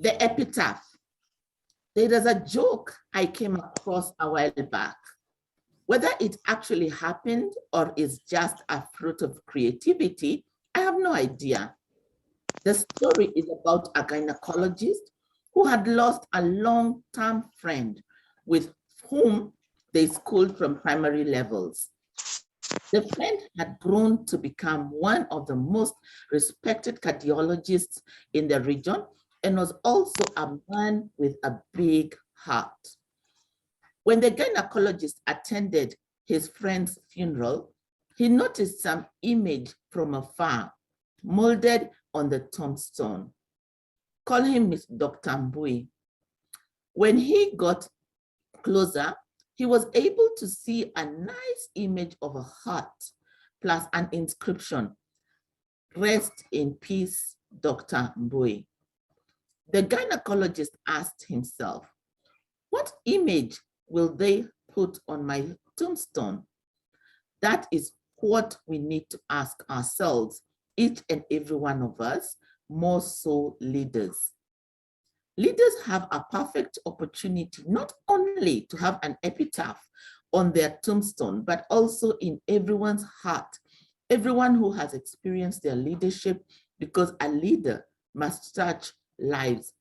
The epitaph. There is a joke I came across a while back. Whether it actually happened or is just a fruit of creativity, I have no idea. The story is about a gynecologist who had lost a long-term friend with whom they schooled from primary levels. The friend had grown to become one of the most respected cardiologists in the region and was also a man with a big heart. When the gynecologist attended his friend's funeral, he noticed some image from afar, molded on the tombstone. Call him Miss Dr. Mbui. When he got closer, he was able to see a nice image of a heart plus an inscription, "Rest in peace, Dr. Mbui." The gynecologist asked himself, what image will they put on my tombstone? That is what we need to ask ourselves, each and every one of us, more so leaders. Leaders have a perfect opportunity not only to have an epitaph on their tombstone, but also in everyone's heart, everyone who has experienced their leadership, because a leader must touch lives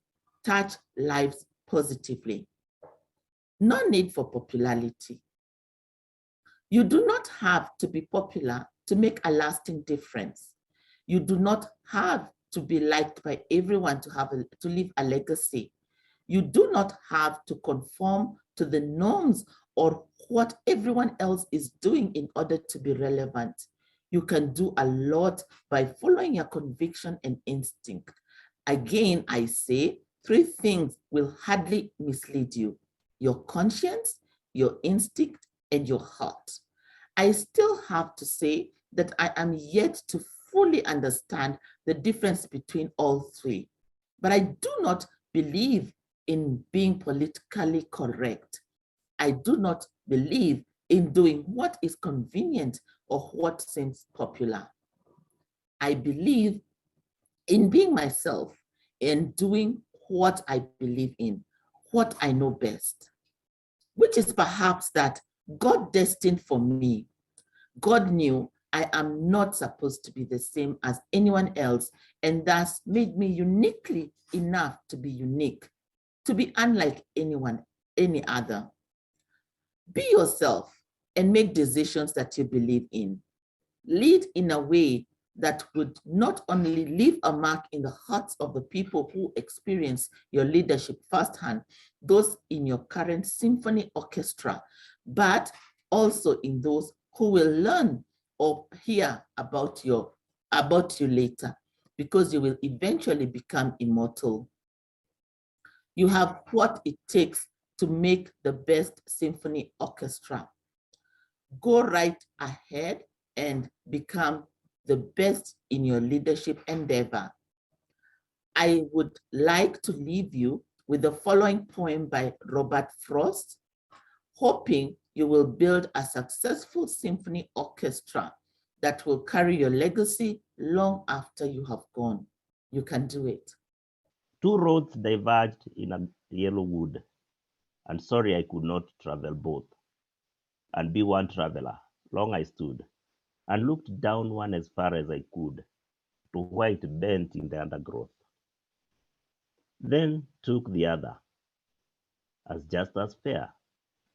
positively. No need for popularity. You do not have to be popular to make a lasting difference. You do not have to be liked by everyone to leave a legacy. You do not have to conform to the norms or what everyone else is doing in order to be relevant. You can do a lot by following your conviction and instinct. Again, I say, 3 things will hardly mislead you: your conscience, your instinct, and your heart. I still have to say that I am yet to fully understand the difference between all 3, but I do not believe in being politically correct. I do not believe in doing what is convenient or what seems popular. I believe in being myself and doing what I believe in, what I know best, which is perhaps that God destined for me. God knew I am not supposed to be the same as anyone else, and thus made me uniquely enough to be unique, to be unlike any other. Be yourself and make decisions that you believe in. Lead in a way that would not only leave a mark in the hearts of the people who experience your leadership firsthand, those in your current symphony orchestra, but also in those who will learn or hear about you later, because you will eventually become immortal. You have what it takes to make the best symphony orchestra. Go right ahead and become the best in your leadership endeavor. I would like to leave you with the following poem by Robert Frost, hoping you will build a successful symphony orchestra that will carry your legacy long after you have gone. You can do it. 2 roads diverged in a yellow wood, and sorry I could not travel both, and be one traveler. Long I stood, and looked down one as far as I could, to where it bent in the undergrowth. Then took the other, as just as fair,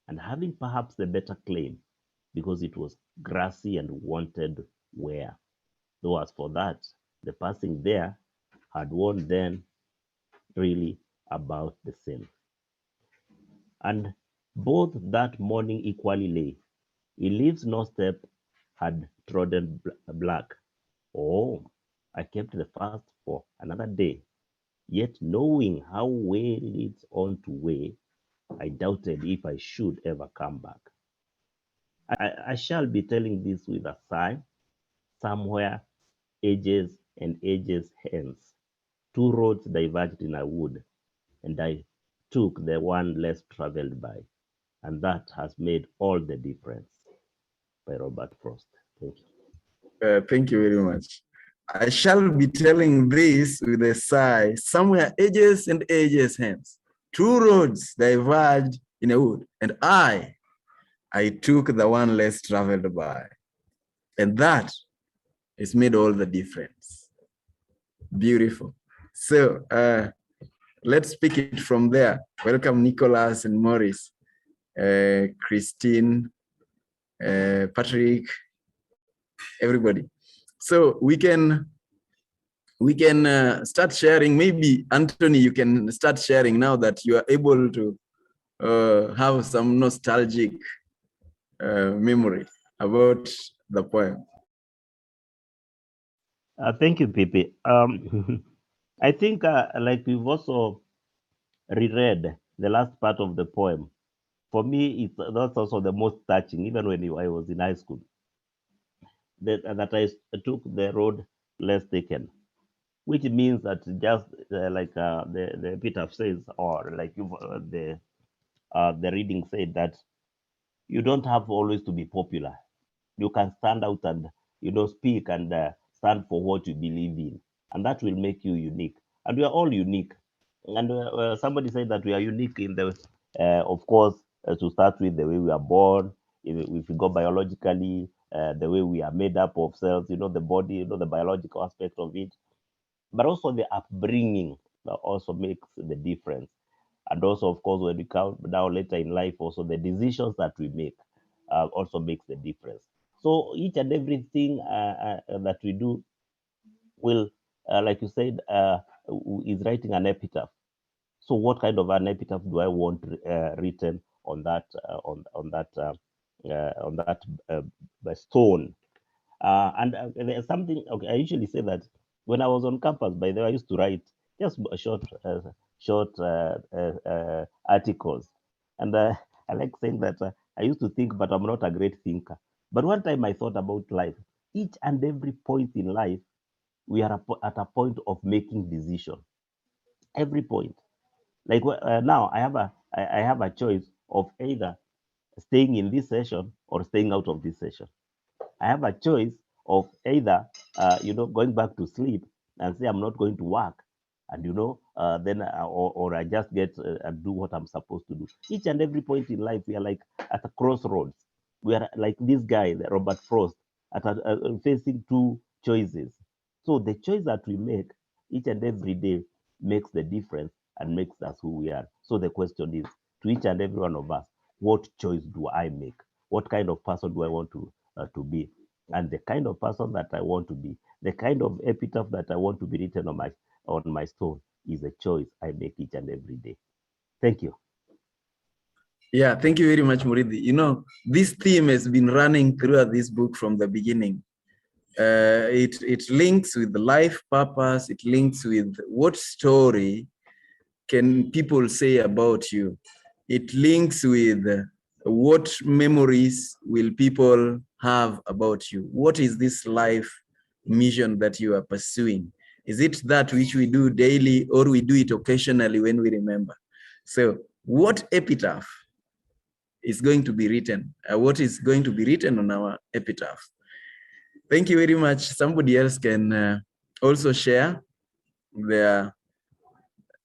and having perhaps the better claim, because it was grassy and wanted wear. Though as for that, the passing there had worn then really about the same. And both that morning equally lay, in leaves no step had trodden black. Oh, I kept the first for another day, yet knowing how way leads on to way, I doubted if I should ever come back. I shall be telling this with a sigh, somewhere ages and ages hence. 2 roads diverged in a wood, and I took the one less traveled by, and that has made all the difference. By Robert Frost. Thank you. Thank you very much. I shall be telling this with a sigh. Somewhere ages and ages hence, two roads diverged in a wood, and I took the one less traveled by. And that has made all the difference. Beautiful. So let's pick it from there. Welcome, Nicholas and Maurice, Christine, Patrick, everybody. So we can start sharing. Maybe Anthony, you can start sharing now that you are able to have some nostalgic memory about the poem. Thank you, Pipi. I think, like we've also reread the last part of the poem. For me, that's also the most touching, even when I was in high school, that I took the road less taken, which means that just like the Epitaph says, or like the reading said, that you don't have always to be popular. You can stand out and speak and stand for what you believe in, and that will make you unique. And we are all unique. And somebody said that we are unique in the, of course, to start with, the way we are born. If we go biologically, the way we are made up of cells, the body, the biological aspect of it, but also the upbringing that also makes the difference. And also, of course, when we come down later in life, also the decisions that we make also makes the difference. So each and everything that we do will, like you said, is writing an epitaph. So what kind of an epitaph do I want written on that stone? And there's something. Okay, I usually say that when I was on campus, by the way, I used to write just short articles, and I like saying that I used to think, but I'm not a great thinker. But one time I thought about life. Each and every point in life, we are at a point of making decision. Every point. Like now, I have a choice of either staying in this session or staying out of this session. I have a choice of either, going back to sleep and say I'm not going to work, and then or I just get and do what I'm supposed to do. Each and every point in life, we are like at a crossroads. We are like this guy, Robert Frost, facing two choices. So the choice that we make each and every day makes the difference and makes us who we are. So the question is, to each and every one of us, what choice do I make? What kind of person do I want to be? And the kind of person that I want to be, the kind of epitaph that I want to be written on my stone, is a choice I make each and every day. Thank you. Yeah, thank you very much, Muridi. This theme has been running throughout this book from the beginning. It links with the life purpose. It links with what story can people say about you. It links with what memories will people have about you. What is this life mission that you are pursuing? Is it that which we do daily, or we do it occasionally when we remember? So what epitaph is going to be written? What is going to be written on our epitaph? Thank you very much. Somebody else can also share their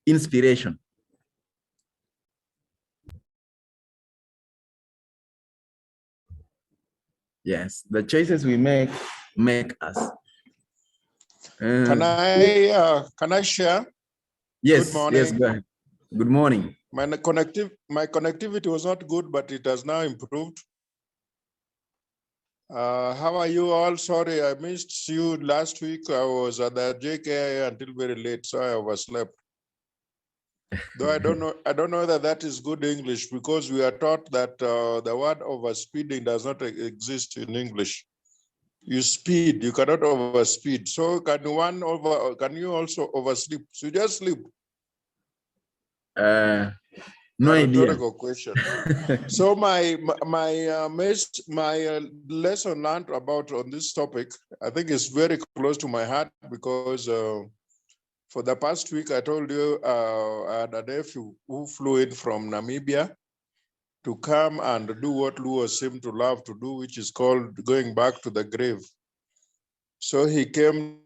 inspiration. Yes, the choices we make us. Can I share? Yes. Good morning. Yes, go ahead. Good morning. My connectivity was not good, but it has now improved. How are you all? Sorry, I missed you last week. I was at the JKI until very late, so I overslept. Though I don't know that that is good English, because we are taught that the word overspeeding does not exist in English. You speed, you cannot overspeed. So can you also oversleep? So you just sleep. No idea. Rhetorical question. So my lesson learned about on this topic, I think is very close to my heart, because for the past week, I told you I had a nephew who flew in from Namibia to come and do what Luo seemed to love to do, which is called going back to the grave. So he came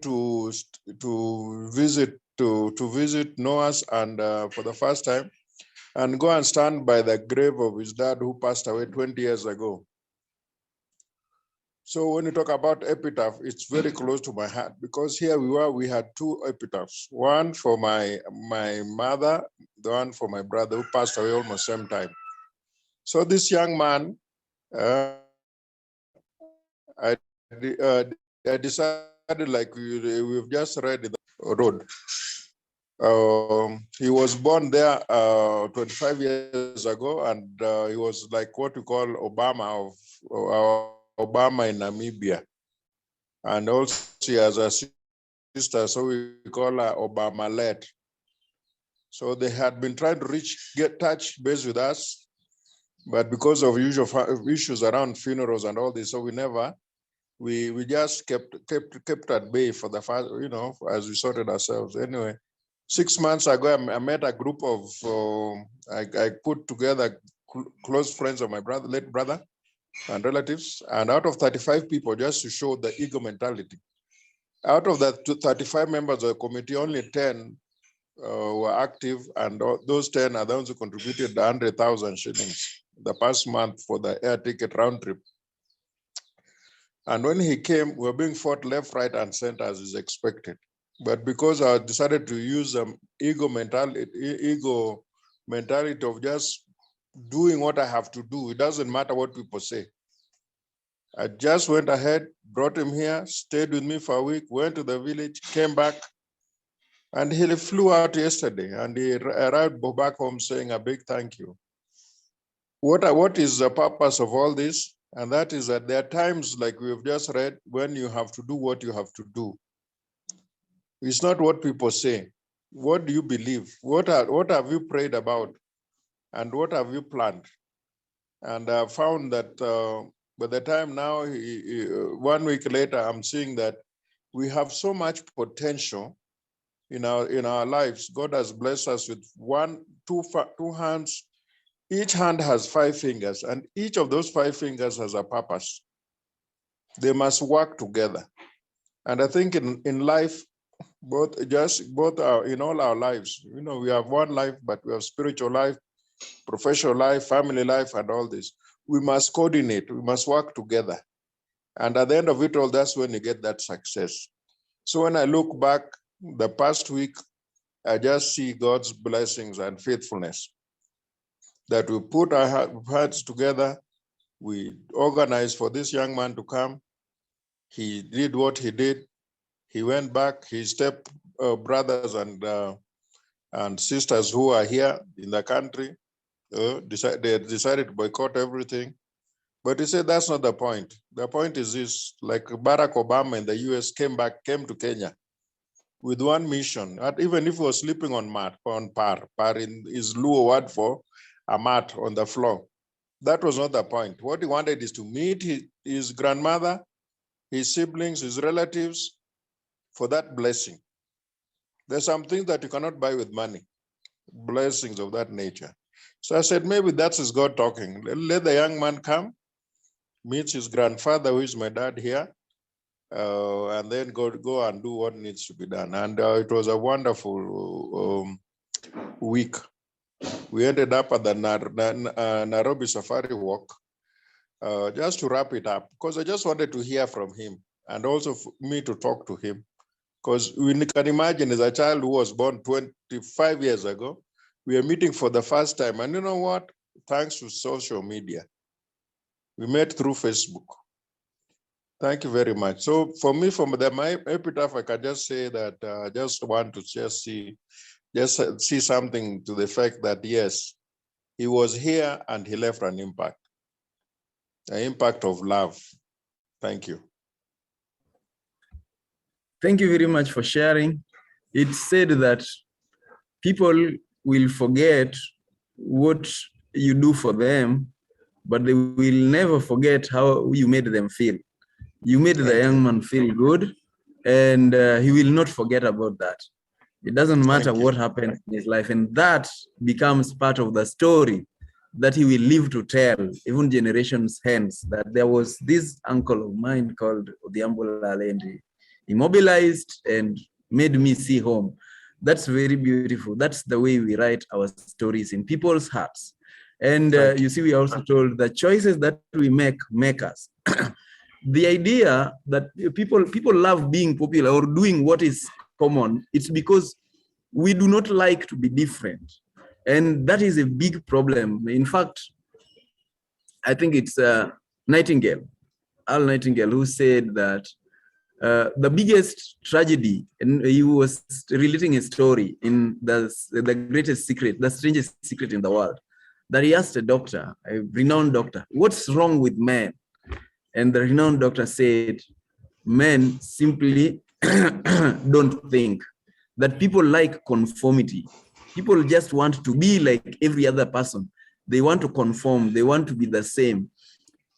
to visit Noah's and for the first time, and go and stand by the grave of his dad who passed away 20 years ago. So when you talk about epitaph, it's very close to my heart, because here we had two epitaphs, one for my mother, the one for my brother who passed away almost same time. So this young man, I decided, like we've just read in the road. He was born there 25 years ago, and he was like what we call Obama in Namibia. And also she has a sister, so we call her Obama-led. So they had been trying to get touch base with us, but because of usual issues around funerals and all this, so we just kept at bay for the first, as we sorted ourselves. Anyway, 6 months ago, I met a group of, I put together close friends of my late brother and relatives, and out of 35 people, just to show the ego mentality, out of the 35 members of the committee, only 10 were active, and those 10 are the ones who contributed 100,000 shillings the past month for the air ticket round trip. And when he came, we were being fought left, right, and center as is expected. But because I decided to use ego mentality of just doing what I have to do, it doesn't matter what people say. I just went ahead, brought him here, stayed with me for a week, went to the village, came back, and he flew out yesterday, and he arrived back home saying a big thank you. What is the purpose of all this? And that is that there are times, like we've just read, when you have to do what you have to do. It's not what people say. What do you believe? What have you prayed about? And what have you planned? And I found that by the time now, 1 week later, I'm seeing that we have so much potential in our lives. God has blessed us with two hands. Each hand has 5 fingers, and each of those 5 fingers has a purpose. They must work together. And I think in life, both in all our lives, we have one life, but we have spiritual life, professional life, family life, and all this. We must coordinate. We must work together. And at the end of it all, that's when you get that success. So when I look back the past week, I just see God's blessings and faithfulness. That we put our hearts together, we organized for this young man to come. He did what he did. He went back. His step brothers and sisters who are here in the country, they decided to boycott everything. But he said that's not the point. The point is this: like Barack Obama in the US came to Kenya with one mission. Even if he was sleeping on par is Luo word for a mat on the floor. That was not the point. What he wanted is to meet his grandmother, his siblings, his relatives for that blessing. There's some things that you cannot buy with money, blessings of that nature. So I said, maybe that's his God talking. Let the young man come, meet his grandfather, who is my dad here, and then go and do what needs to be done. And it was a wonderful week. We ended up at the Nairobi Safari Walk, just to wrap it up, because I just wanted to hear from him and also for me to talk to him. Because we can imagine, as a child who was born 25 years ago, we are meeting for the first time. And you know what? Thanks to social media. We met through Facebook. Thank you very much. So for me, from my epitaph, I can just say that I just want to see something to the effect that, yes, he was here and he left an impact of love. Thank you. Thank you very much for sharing. It's said that people will forget what you do for them, but they will never forget how you made them feel. You made the young man feel good, and he will not forget about that. It doesn't matter what happened in his life, and that becomes part of the story that he will live to tell, even generations hence, that there was this uncle of mine called Odiambo Lalendi. immobilized and made me see home. That's very beautiful. That's the way we write our stories in people's hearts. And you see, we are also told the choices that we make us. The idea that people love being popular or doing what is common, it's because we do not like to be different. And that is a big problem. In fact, I think it's Nightingale, Al Nightingale, who said that the biggest tragedy, and he was relating a story in the greatest secret, the strangest secret in the world, that he asked a doctor, a renowned doctor, what's wrong with men? And the renowned doctor said, men simply don't think. That people like conformity. People just want to be like every other person. They want to conform. They want to be the same.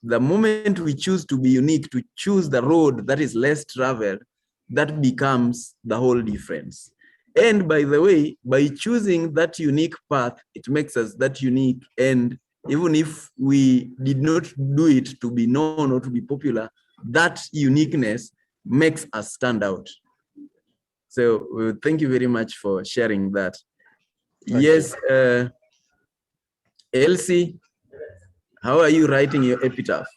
The moment we choose to be unique, to choose the road that is less traveled, that becomes the whole difference. And by the way, by choosing that unique path, it makes us that unique. And even if we did not do it to be known or to be popular, that uniqueness makes us stand out. So thank you very much for sharing that. Yes, Elsie, how are you writing your epitaph?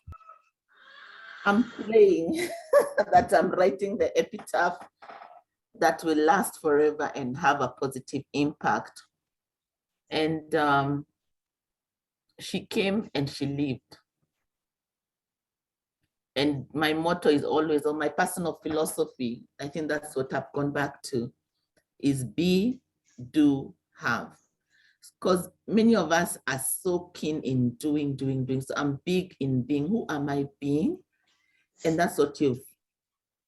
I'm praying that I'm writing the epitaph that will last forever and have a positive impact. And she came and she lived. And my motto is always, on my personal philosophy, I think that's what I've gone back to, is be, do, have. Because many of us are so keen in doing. So I'm big in being. Who am I being? And that's what you've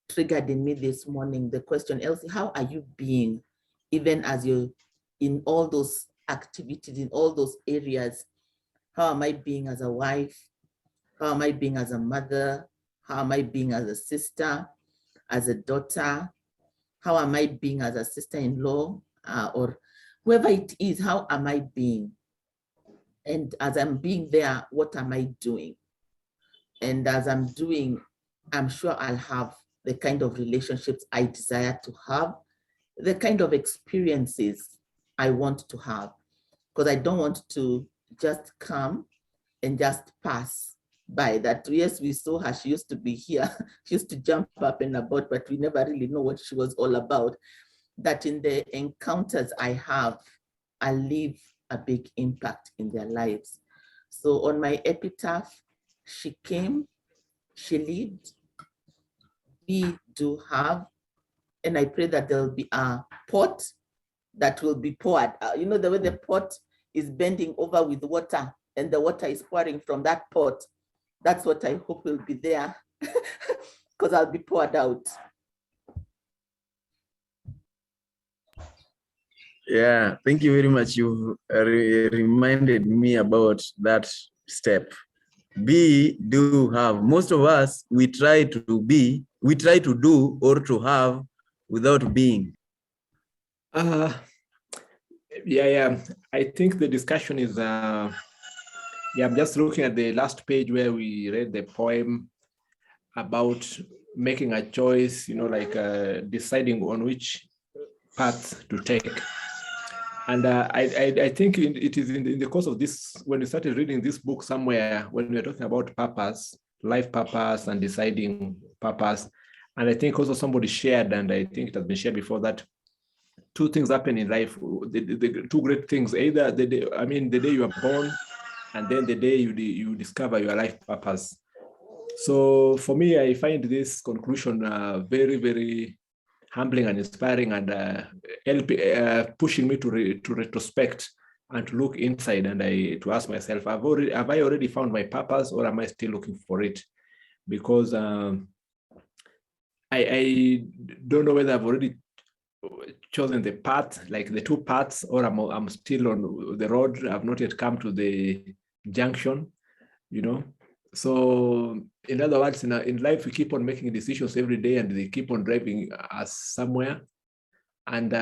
triggered in me this morning, the question, Elsie, how are you being, even as you're in all those activities, in all those areas? How am I being as a wife? How am I being as a mother? How am I being as a sister, as a daughter? How am I being as a sister-in-law, or whoever it is, how am I being? And as I'm being there, what am I doing? And as I'm doing, I'm sure I'll have the kind of relationships I desire to have, the kind of experiences I want to have, because I don't want to just come and just pass by. That, yes, we saw her, she used to be here, she used to jump up and about, but we never really know what she was all about. That in the encounters I have, I leave a big impact in their lives. So on my epitaph, she came, she lived, we do have, and I pray that there'll be a pot that will be poured. You know, the way the pot is bending over with water and the water is pouring from that pot. That's what I hope will be there, because I'll be poured out. Yeah, thank you very much. You reminded me about that step. Be, do, have. Most of us, we try to be, we try to do or to have without being. Yeah. I think the discussion is, I'm just looking at the last page where we read the poem about making a choice, like deciding on which path to take. And I think it is in the course of this, when we started reading this book somewhere, when we were talking about purpose, life purpose and deciding purpose. And I think also somebody shared, and I think it has been shared before, that two things happen in life, the two great things, either the day you are born, and then the day you discover your life purpose. So for me, I find this conclusion very, very humbling and inspiring, and pushing me to retrospect and to look inside, and to ask myself, have I already found my purpose, or am I still looking for it? Because I don't know whether I've already chosen the path, like the two paths, or I'm still on the road. I've not yet come to the junction, So in other words, in life, we keep on making decisions every day, and they keep on driving us somewhere. And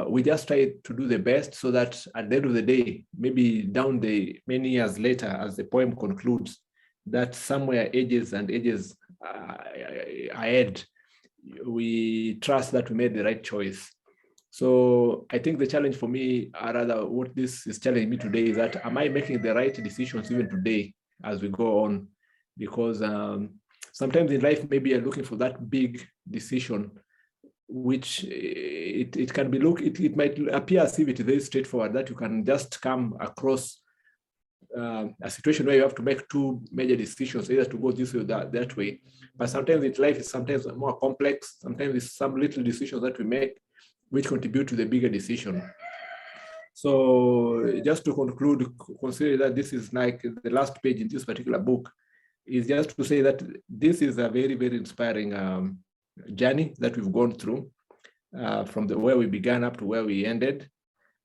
we just try to do the best, so that at the end of the day, maybe down the many years later, as the poem concludes, that somewhere ages and ages ahead, we trust that we made the right choice. So I think the challenge for me, or rather what this is challenging me today, is that am I making the right decisions even today as we go on? Because sometimes in life, maybe you're looking for that big decision, which it can be it might appear as if it is very straightforward, that you can just come across a situation where you have to make two major decisions, either to go this way or that way. But sometimes in life, it's sometimes more complex. Sometimes it's some little decisions that we make which contribute to the bigger decision. So just to conclude, consider that this is like the last page in this particular book, is just to say that this is a very, very inspiring journey that we've gone through from where we began up to where we ended.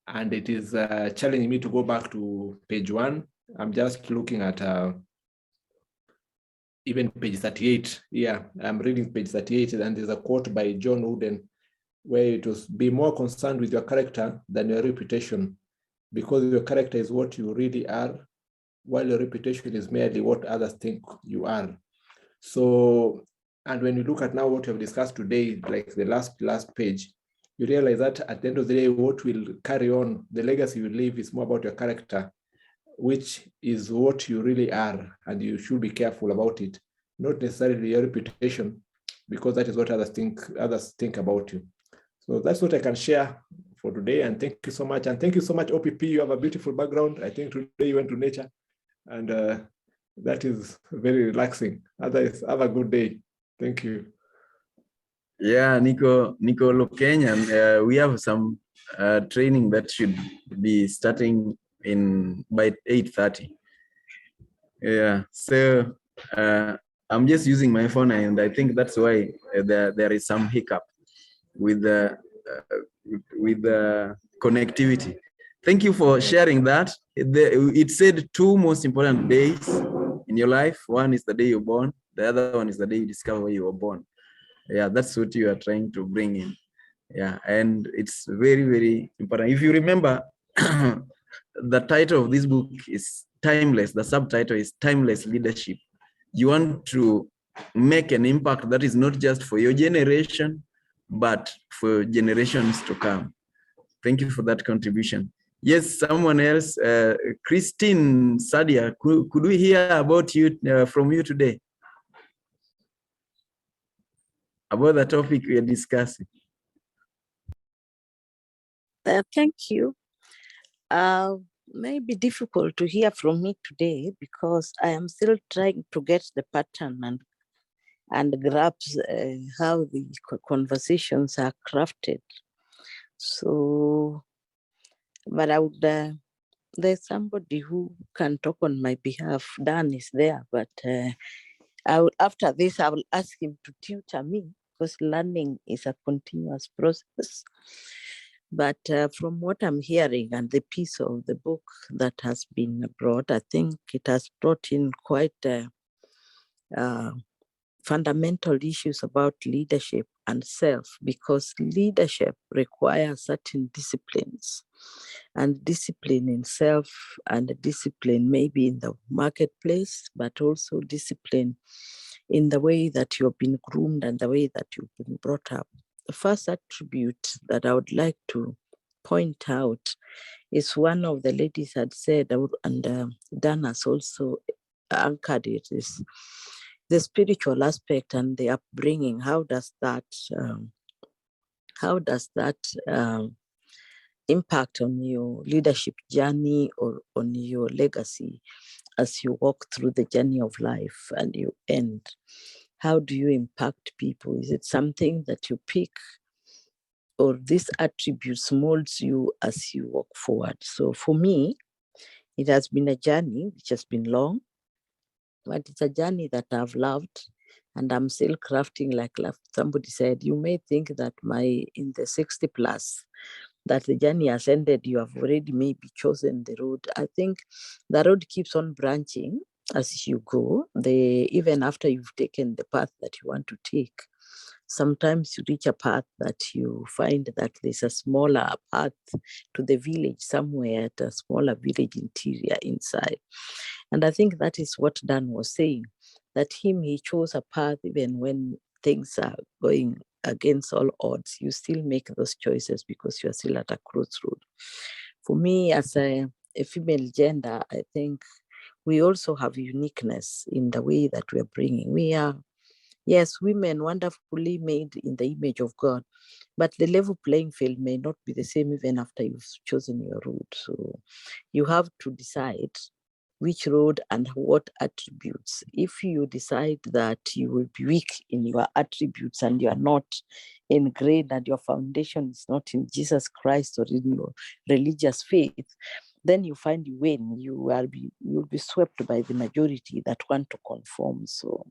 And it is challenging me to go back to page 1. I'm just looking at even page 38. Yeah, I'm reading page 38, and there's a quote by John Wooden where it was, be more concerned with your character than your reputation, because your character is what you really are, while your reputation is merely what others think you are. So, and when you look at now what we have discussed today, like the last page, you realize that at the end of the day, what will carry on, the legacy you leave is more about your character, which is what you really are, and you should be careful about it, not necessarily your reputation, because that is what others think about you. So that's what I can share for today, and thank you so much. And thank you so much, OPP. You have a beautiful background. I think today you went to nature, and that is very relaxing. Otherwise, have a good day. Thank you. Yeah, Nico Kenyan, we have some training that should be starting by 8:30. Yeah, so I'm just using my phone, and I think that's why there is some hiccup with the connectivity. Thank you for sharing that. It said 2 most important days in your life. One is the day you're born. The other one is the day you discover where you were born. Yeah, that's what you are trying to bring in. Yeah, and it's very, very important. If you remember, the title of this book is Timeless. The subtitle is Timeless Leadership. You want to make an impact that is not just for your generation, but for generations to come. Thank you for that contribution. Yes, someone else, Christine Sadia, could we hear about you from you today? About the topic we are discussing. Thank you. May be difficult to hear from me today because I am still trying to get the pattern and grasp how the conversations are crafted. So, but I would, there's somebody who can talk on my behalf. Dan is there, but after this, I will ask him to tutor me because learning is a continuous process. But from what I'm hearing and the piece of the book that has been brought, I think it has brought in quite fundamental issues about leadership and self, because leadership requires certain disciplines, and discipline in self and discipline maybe in the marketplace, but also discipline in the way that you've been groomed and the way that you've been brought up. The first attribute that I would like to point out is one of the ladies had said, and Dan has also anchored it, is the spiritual aspect and the upbringing. How does that impact on your leadership journey or on your legacy as you walk through the journey of life and you end? How do you impact people? Is it something that you pick, or these attributes molds you as you walk forward? So for me, it has been a journey which has been long, but it's a journey that I've loved, and I'm still crafting. Like somebody said, you may think that in the 60 plus, that the journey has ended, you have already maybe chosen the road. I think the road keeps on branching as you go, even after you've taken the path that you want to take. Sometimes you reach a path that you find that there's a smaller path to the village somewhere, at a smaller village interior inside. And I think that is what Dan was saying, that he chose a path even when things are going against all odds, you still make those choices because you are still at a crossroad. For me, as a female gender, I think we also have uniqueness in the way that we are bringing. We are, yes, women wonderfully made in the image of God, but the level playing field may not be the same even after you've chosen your route. So you have to decide which road and what attributes. If you decide that you will be weak in your attributes and you are not ingrained and your foundation is not in Jesus Christ or in your religious faith, then you find you win. You'll be swept by the majority that want to conform. So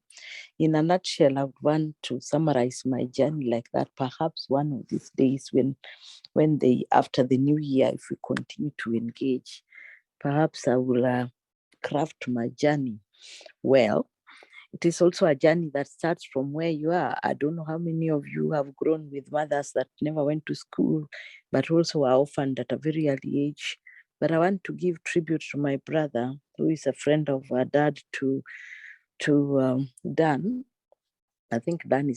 in a nutshell, I would want to summarize my journey like that. Perhaps one of these days when after the new year, if we continue to engage, perhaps I will craft my journey well. It is also a journey that starts from where you are. I don't know how many of you have grown with mothers that never went to school, but also are orphaned at a very early age. But I want to give tribute to my brother, who is a friend of our dad, to Dan. I think Dan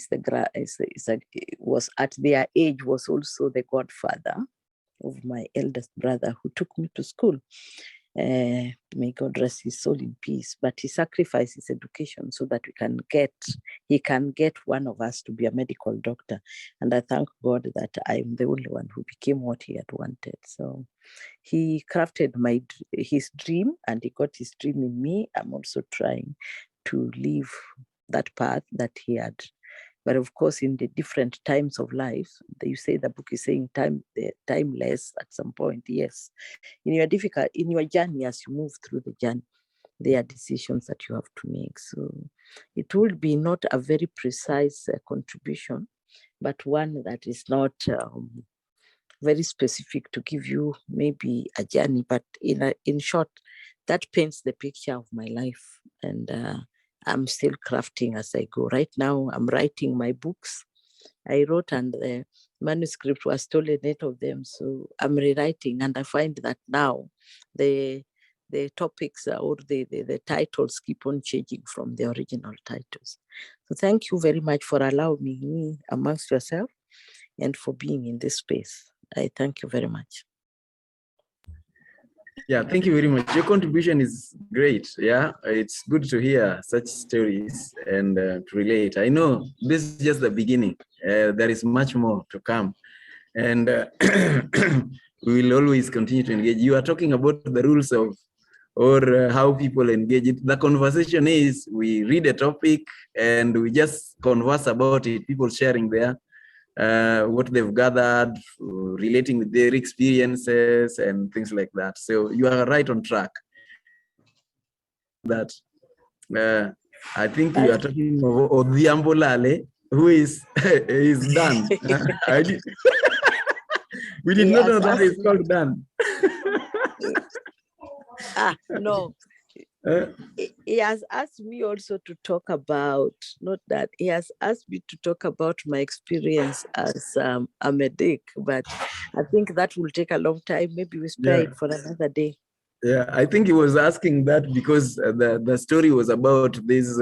was at their age was also the godfather of my eldest brother, who took me to school. May God rest his soul in peace. But he sacrificed his education so that he can get one of us to be a medical doctor. And I thank God that I'm the only one who became what he had wanted. So he crafted his dream, and he got his dream in me. I'm also trying to live that path that he had. But of course, in the different times of life, you say the book is saying timeless at some point. Yes, in your journey, as you move through the journey, there are decisions that you have to make. So it will be not a very precise contribution, but one that is not very specific to give you maybe a journey. But in short, that paints the picture of my life, and I'm still crafting as I go. Right now, I'm writing my books. I wrote and the manuscript was stolen, 8 of them. So I'm rewriting, and I find that now the topics or the titles keep on changing from the original titles. So thank you very much for allowing me amongst yourself and for being in this space. I thank you very much. Yeah, thank you very much. Your contribution is great. Yeah, it's good to hear such stories and to relate. I know this is just the beginning. There is much more to come. And we will always continue to engage. You are talking about the rules of or how people engage it. The conversation is we read a topic and we just converse about it, people sharing what they've gathered, relating with their experiences and things like that. So you are right on track. That I think you are talking of Odhiambo Lale, who is done. We did not know that it's called done. No. He has asked me also to talk about, not that, he has asked me to talk about my experience as a medic, but I think that will take a long time. Maybe we spare it for another day. Yeah, I think he was asking that because the story was about this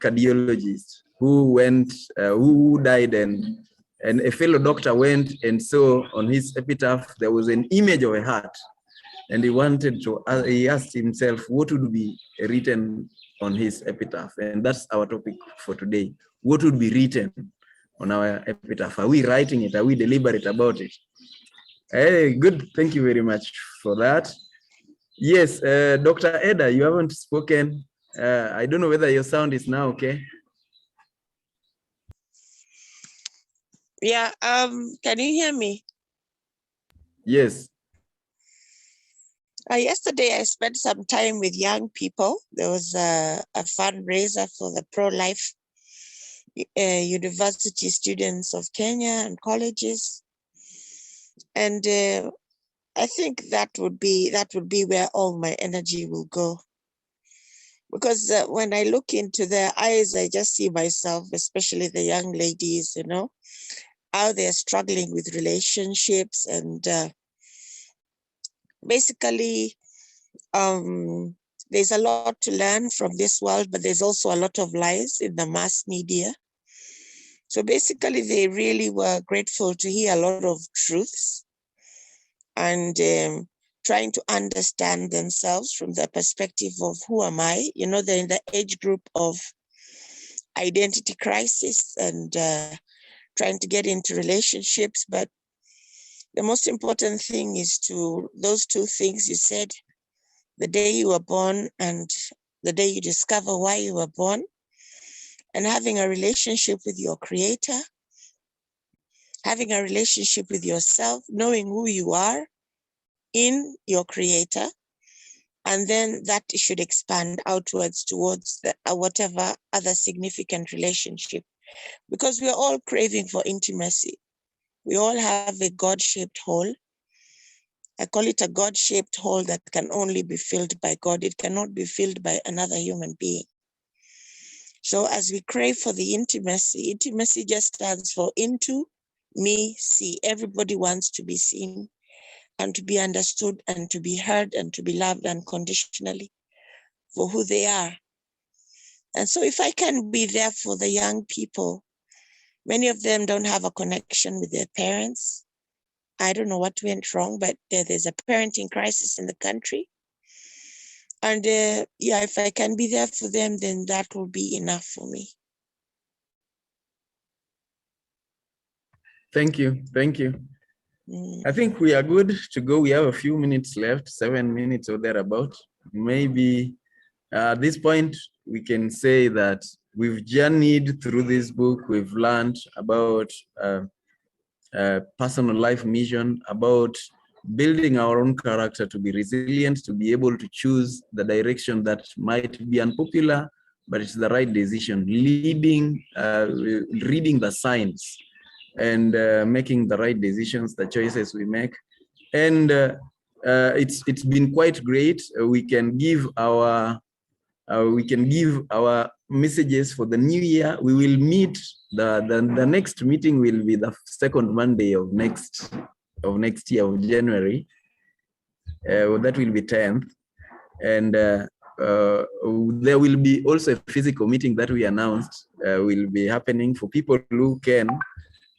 cardiologist who died, and a fellow doctor went and saw on his epitaph there was an image of a heart. And he asked himself what would be written on his epitaph. And that's our topic for today. What would be written on our epitaph? Are we writing it? Are we deliberate about it? Hey, good. Thank you very much for that. Yes, Dr. Eda, you haven't spoken. I don't know whether your sound is now okay. Yeah, can you hear me? Yes. Yesterday, I spent some time with young people. There was a fundraiser for the pro-life university students of Kenya and colleges. And I think that would be where all my energy will go. Because when I look into their eyes, I just see myself, especially the young ladies, how they're struggling with relationships and basically, there's a lot to learn from this world, but there's also a lot of lies in the mass media. So basically, they really were grateful to hear a lot of truths and trying to understand themselves from the perspective of who am I? You know, they're in the age group of identity crisis and trying to get into relationships. But the most important thing is to those two things you said, the day you were born and the day you discover why you were born, and having a relationship with your creator, having a relationship with yourself, knowing who you are in your creator, and then that should expand outwards towards whatever other significant relationship, because we're all craving for intimacy. We all have a God-shaped hole. I call it a God-shaped hole that can only be filled by God. It cannot be filled by another human being. So as we crave for the intimacy, intimacy just stands for into, me, see. Everybody wants to be seen and to be understood and to be heard and to be loved unconditionally for who they are. And so if I can be there for the young people, many of them don't have a connection with their parents. I don't know what went wrong, but there's a parenting crisis in the country. And yeah, if I can be there for them, then that will be enough for me. Thank you. Thank you. I think we are good to go. We have a few minutes left, 7 minutes or thereabout. Maybe at this point, we can say that we've journeyed through this book. We've learned about personal life mission, about building our own character to be resilient, to be able to choose the direction that might be unpopular, but it's the right decision, reading the signs and making the right decisions, the choices we make. And it's been quite great. We can give our messages for the new year. We will meet, the next meeting will be the second Monday of next year, of January. That will be 10th. And there will be also a physical meeting that we announced will be happening for people who can.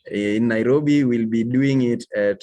In Nairobi, we'll be doing it at